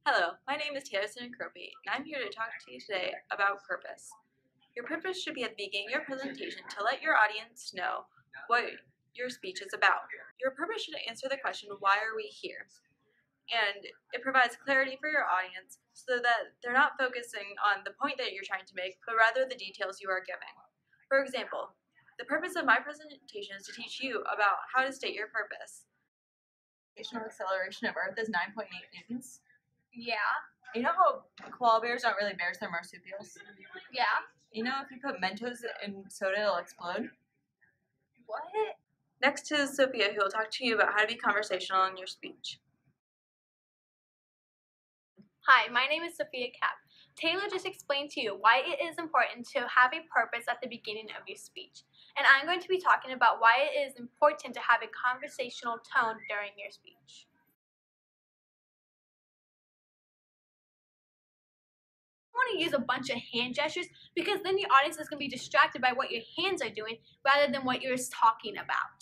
Hello, my name is Taylor Crope, and I'm here to talk to you today about purpose. Your purpose should be at the beginning of your presentation to let your audience know what your speech is about. Your purpose should answer the question, why are we here? And it provides clarity for your audience so that they're not focusing on the point that you're trying to make, but rather the details you are giving. For example, the purpose of my presentation is to teach you about how to state your purpose. The acceleration of Earth is 9.8 newtons. Yeah. You know how koala bears aren't really bears, they're marsupials? Yeah. You know if you put Mentos in soda, it'll explode? What? Next is Sophia, who will talk to you about how to be conversational in your speech. Hi, my name is Sophia Kapp. Taylor just explained to you why it is important to have a purpose at the beginning of your speech. And I'm going to be talking about why it is important to have a conversational tone during your speech. Want to use a bunch of hand gestures because then the audience is going to be distracted by what your hands are doing rather than what you're talking about.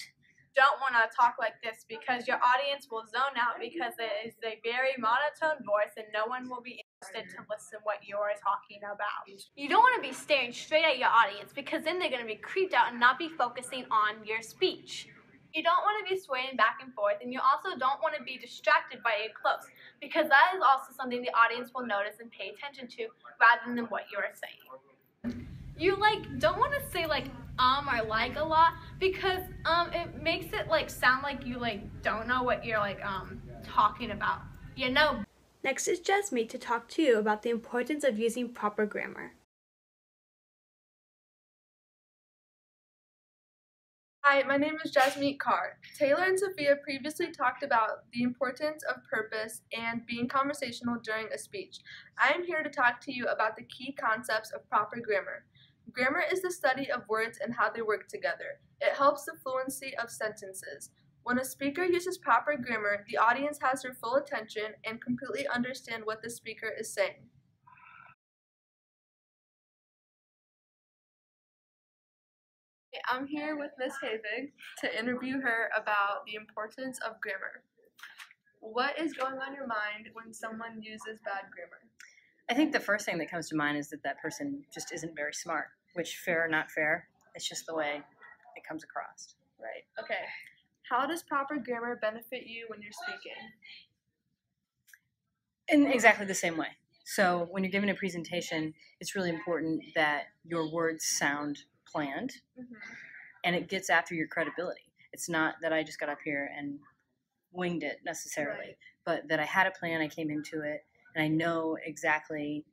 Don't want to talk like this because your audience will zone out because it is a very monotone voice and no one will be interested to listen what you're talking about. You don't want to be staring straight at your audience because then they're going to be creeped out and not be focusing on your speech. You don't want to be swaying back and forth, and you also don't want to be distracted by your clothes because that is also something the audience will notice and pay attention to rather than what you're saying. You don't want to say or like a lot because it makes it sound like you don't know what you're talking about. You know. Next is Jasmine to talk to you about the importance of using proper grammar. Hi, my name is Jasmine Carr. Taylor and Sophia previously talked about the importance of purpose and being conversational during a speech. I am here to talk to you about the key concepts of proper grammar. Grammar is the study of words and how they work together. It helps the fluency of sentences. When a speaker uses proper grammar, the audience has their full attention and completely understand what the speaker is saying. I'm here with Ms. Havig to interview her about the importance of grammar. What is going on your mind when someone uses bad grammar? I think the first thing that comes to mind is that person just isn't very smart, which fair or not fair, it's just the way it comes across. Right, okay. How does proper grammar benefit you when you're speaking? In exactly the same way. So when you're giving a presentation, it's really important that your words sound planned, and it gets after your credibility. It's not that I just got up here and winged it necessarily, but that I had a plan, I came into it, and I know exactly,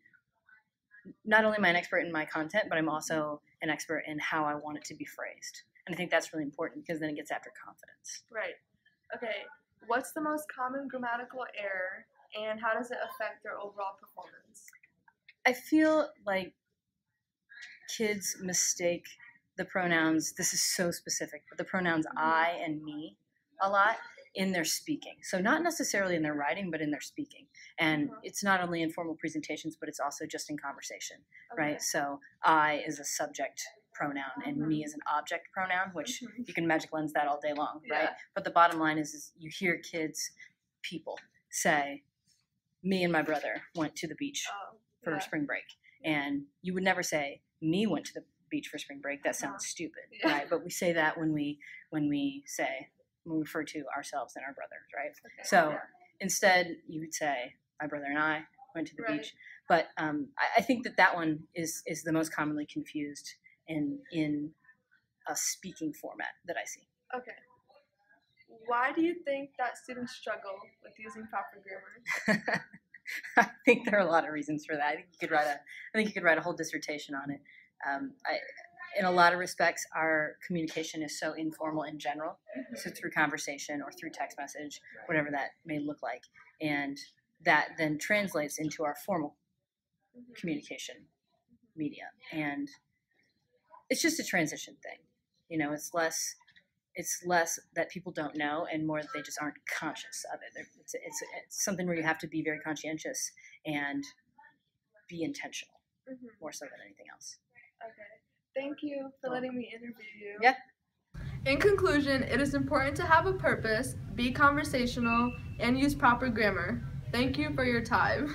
not only am I an expert in my content, but I'm also an expert in how I want it to be phrased. And I think that's really important because then it gets after confidence. Right. Okay, what's the most common grammatical error and how does it affect their overall performance? I feel like kids mistake the pronouns, this is so specific, but the pronouns I and me a lot in their speaking. So not necessarily in their writing, but in their speaking. And it's not only in formal presentations, but it's also just in conversation, right? So I is a subject pronoun and me is an object pronoun, which you can magic lens that all day long, right? But the bottom line is you hear kids, people say, me and my brother went to the beach for spring break. And you would never say, me went to the beach for spring break. That sounds stupid, right? But we say that when we refer to ourselves and our brothers, right? So instead, you would say, my brother and I went to the beach. But I think that one is the most commonly confused in a speaking format that I see. Okay. Why do you think that students struggle with using proper grammar? I think there are a lot of reasons for that. I think you could write a whole dissertation on it. In a lot of respects, our communication is so informal in general, so through conversation or through text message, whatever that may look like, and that then translates into our formal communication media, and it's just a transition thing. You know, it's less that people don't know and more that they just aren't conscious of it. It's something where you have to be very conscientious and be intentional more so than anything else. Okay. Thank you for letting me interview you. Yeah. In conclusion, it is important to have a purpose, be conversational, and use proper grammar. Thank you for your time.